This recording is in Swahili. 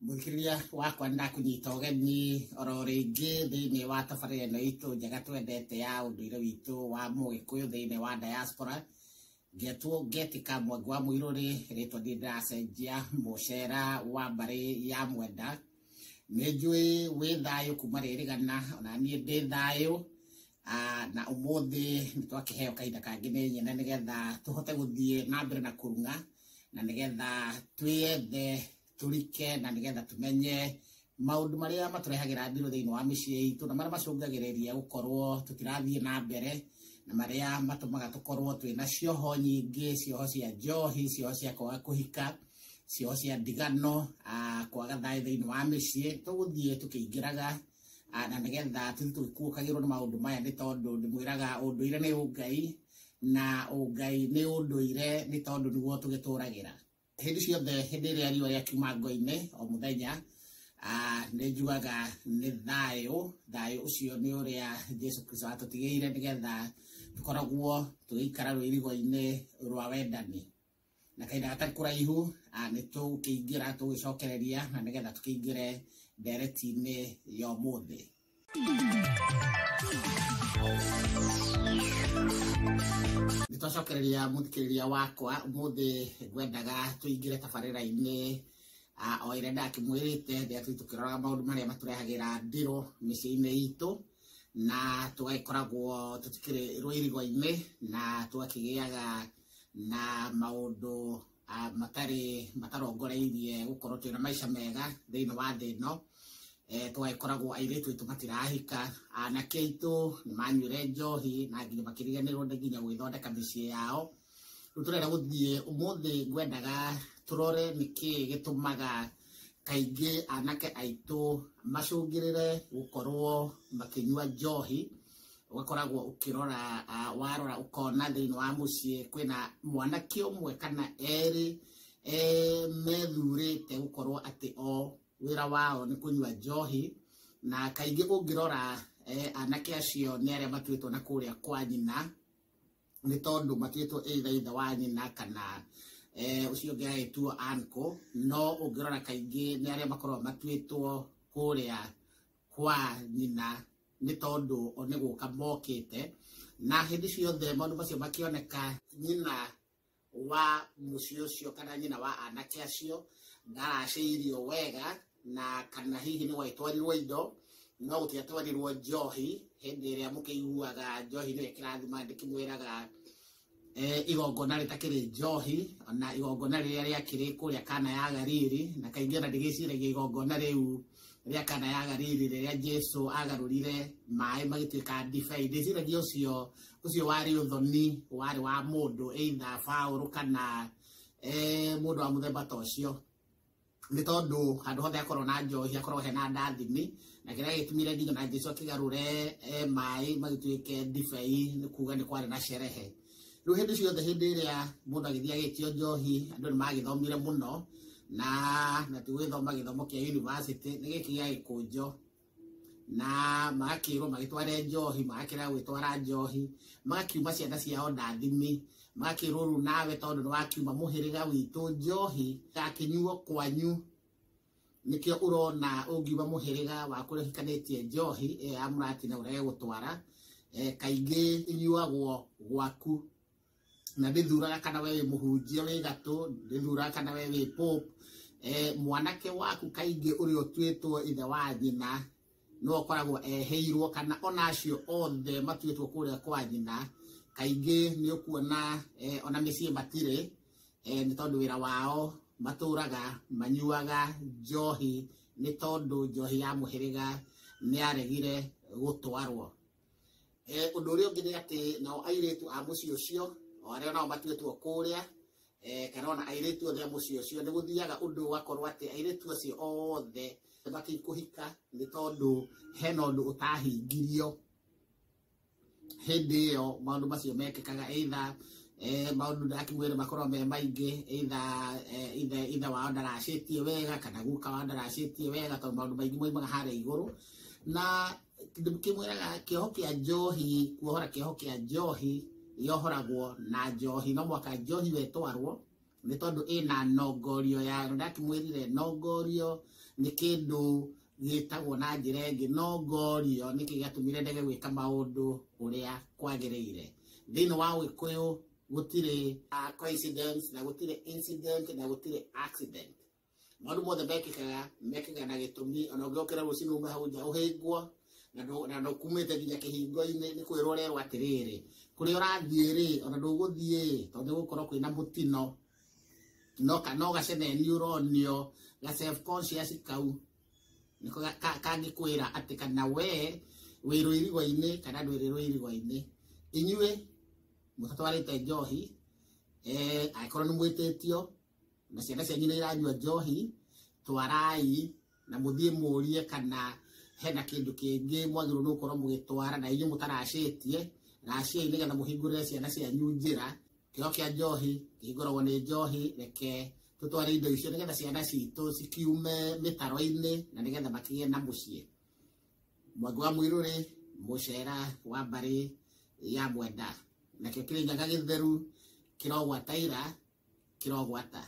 Muthikiriria wakwa ndakunyita ũgeni oro rĩngĩ thĩinĩ wa tabarĩra ĩno itũ njega twendete ya ũndũire witũ wa Mũgĩkũyũ thĩinĩ wa diaspora. Ngetĩka Mwangi wa Mũirũrĩ rĩtwa ndĩracenjia mũcera wa mbarĩ ya Mwenda. Nĩnjũĩ wĩ thayũ kuma rĩrĩgana, ona niĩ ndĩ thayũ, na ũmũthĩ nĩtwakĩheo kahinda kangĩ nĩ nyene nĩgetha tũhote gũthiĩ na mbere na kũrung'a, na nĩgetha twĩyethe turike, na nigetha tumenye maundu maria maturehagĩra ndiro thĩinĩ wa mĩciĩ itũ na maria macũngagĩrĩria gũkorwo tũtirathiĩ na mbere, na maria matumaga tũkorwo twĩna cioho nyingĩ, cioho cia njohi, cioho cia kwaga kũhika, cioho cia ndigano, kwaga thayũ thĩinĩ wa mĩciĩ. Tũgũthiĩ tũkĩingĩraga na nigetha tũthiĩ tũgĩkuũkagĩrwo nĩ maũndũ maya, nĩ tondũ ndĩmwĩraga ũndũire nĩ ũngai na ũngai nĩ ũndũire, nĩ tondũ nĩguo tũgĩtũragĩra hindi ciothe. Hindi ĩrĩa riũa rĩakiuma ngo-inĩ o mũthenya, nĩ njugaga nĩ thayũ. Thayũ ũcio nĩ ũrĩa Jesu Kristo atũtigĩire nĩgetha tũkoragwo tũgĩikara rũirigo-inĩ rwa wendani. Na kahinda gatarĩ kũraihu nĩ tũgũkĩingĩra tũgĩcokereria, na nĩgetha tũkĩingĩre ndereti-inĩ ya ũmũthĩ. Nĩtwacokereria mũthikĩrĩria wakwa, ũmũthĩ ngwendaga tũingĩre tabarĩra-inĩ o ĩrĩa ndakĩmwĩrĩte rĩrĩa tũthiĩ tũkĩroraga maũndũ marĩa matũrehagĩra ndĩro mĩciĩ-inĩ itũ, na tũgagĩkoragwo tũtikĩrĩ rũirigo-inĩ, na tũgakĩgĩaga na maũndũ matarongoreirie gũkorwo twĩna maica mega thĩinĩ wa thĩ ĩno. Tũgagĩkoragwo airĩtu aitũ matirahika, anake aitũ nĩmanyuire njohi na nginya makĩriganĩrwo nginya gwĩthondeka mĩciĩ yao. Rĩu tũrenda gũthiĩ ũmũthĩ, ngwendaga tũrore nĩkĩĩ gĩtũmaga kaingĩ anake aitũ macũngĩrĩre gũkorwo makĩnyua njohi. Ũgakoragwo ũkĩrora, warora ũkona thĩinĩ wa mũciĩ kwĩna mwanake ũmwe kana erĩ methurĩte gũkorwo atĩ o wĩra wao nĩ kũnyua njohi. Na kaingĩ ũngĩrora anake acio nĩ arĩa matuĩtwo na kũrĩa kwa nyina, nĩ tondũ matuĩtwo ithe wa nyina kana ũcio ũngĩ agĩtuo uncle. No ũngĩrora kaingĩ nĩ arĩa makoragwo matuĩtwo kũrĩa kwa nyina, nĩ tondũ o nĩ gũka mokĩte. Na hĩndĩ ciothe maũndũ macio makĩoneka, nyina wa mũciĩ ũcio kana nyina wa anake acio ndaracĩirio wega, na kana hihi nĩ gwatwarirwo indo no gũtiatwarirwo njohi. Hĩndĩ ĩrĩa mũkĩiguaga njohi nĩyo kĩrathima, ndĩkĩmwĩraga igongona rĩtakĩrĩ njohi, na igongona rĩrĩa rĩakĩrĩ kũrĩa Kana ya Galili. Na kaingĩ ona ndigĩciragia igongona rĩu rĩa Kana ya Galili rĩrĩa Jesu agarũrire maĩ magĩtuĩka ndibei, ndĩciragia ũcio warĩ ũthoni, warĩ wa mũndũ either Paũlũ kana mũndũ wa mũthemba ta ũcio. Nĩ tondũ handũ hothe hakorwo na njohi hakorwo hena ndathimi, na kĩrĩa gĩtũmire nginya na Jesu akĩgarũre maĩ magĩtuĩke ndibei, nĩ kuga nĩ kwarĩ na sherehe. Rĩu hĩndĩ ciothe, hĩndĩ ĩrĩa mũndũ agĩthiĩ agĩtio njohi, andũ nĩ magĩthomire mũno, na tigwĩthoma gĩthomo kĩa university, nĩ gĩkĩ gĩa gĩkũnjo, na magakĩrwo magĩtware njohi, magakĩra gwĩtwara njohi, magakiuma ciana ciao ndathimi, magakĩrwo rĩu nawe tondũ nĩ wakiuma mũhĩrĩga witũ, njohi gakĩnyuo kwanyu. Nĩkĩo ũrona ũngiuma mũhĩrĩga wa kũrĩa ũhikanĩtie njohi ĩyo ya mũratina ũrege gũtwara, kaingĩ inyuagwo gwaku. Na ndĩthuraga kana we wĩ mũhunjia wĩ gatũ, ndĩthuraga kana we wĩ pope. Mwanake waku kaingĩ ũrĩa ũtuĩtwo ithe wa nyina no ũkoragwo eheirwo, kana ona acio othe matuĩtwo kũrĩa kwa nyina, kaingĩ nĩ ũkuona ona mĩciĩ matirĩ, nĩ tondũ wĩra wao matũraga manyuaga njohi, nĩ tondũ njohi ya mũhĩrĩga nĩ yaregire gũtwarwo. Ũndũ ũrĩa ũngĩ nĩ atĩ nao airĩtu a mũciĩ ũcio, o arĩa nao matuĩtwo kũrĩa, kana ona airĩtu othe a mũciĩ ũcio, nĩ gũthiaga ũndũ ũgakorwo atĩ airĩtu acio othe matikũhika, nĩ tondũ hena ũndũ ũtahingirio hĩndĩ ĩyo. Maũndũ macio mekĩkaga either maũndũ ndakĩmwĩre makorwo me maingĩ, either wao ndaracĩtie wega kana guka wao ndaracĩtie wega, tondũ maũndũ maingĩ moimaga harĩa igũrũ. Na ndĩmwĩraga kĩoho kĩa njohi, kuohora kĩoho kĩa njohi yohoragwo na njohi. No mwaka njohi wetwarwo nĩ tondũ ĩna nongorio ya ndakĩmwĩrire nongorio nĩ kĩndũ gĩtagwo na njĩra ĩngĩ nongorio nĩ kĩgatũmire ndege gwĩka maũndũ ũrĩa kwagĩrĩire thĩinĩ wa Gĩkũyũ gũtirĩ coincidence na gũtirĩ incident na gũtirĩ accident maũndũ mothe mekĩkaga na gĩtũmi ona ũngĩokĩra rũciinĩ ume hau nja ũhĩngwo na ndokumĩte nginya kĩhingo-inĩ nĩ kwĩrwo ũrerwo atĩrĩrĩ kũrĩa ũrathiĩ rĩ ona ndũgũthiĩ tondũ gũkorwo kwĩna mũtino no gaceneni ũronio ga self conscious kau niko kangĩkwĩra atĩ kana we wĩ rũirigo-inĩ kana ndwĩrĩ rũirigo-inĩ inyuĩ mũtatwarĩte njohi angĩkorwo nĩ mwĩtĩtio na ciana cianyu nĩ iranyua njohi twarai na mũthiĩ mũrie kana hena kĩndũ kĩngĩ mwagĩrĩirwo nĩ gũkorwo mũgĩtwara na inyuĩ mũtaracĩtie raciai nĩgetha mũhingũrĩre ciana cianyu njĩra kĩo kĩa njohi kĩhingũragwo nĩ njohi reke tũtware indo icio nĩgetha ciana citũ cikiume mĩtaro-inĩ na nĩgetha makĩgĩe na mũciĩ Mwangi wa Mũirũrĩ mũcera wa mbarĩ ya Mwenda nakĩo kĩrĩ njaga gĩtheru kĩrogwata ira kĩrogwata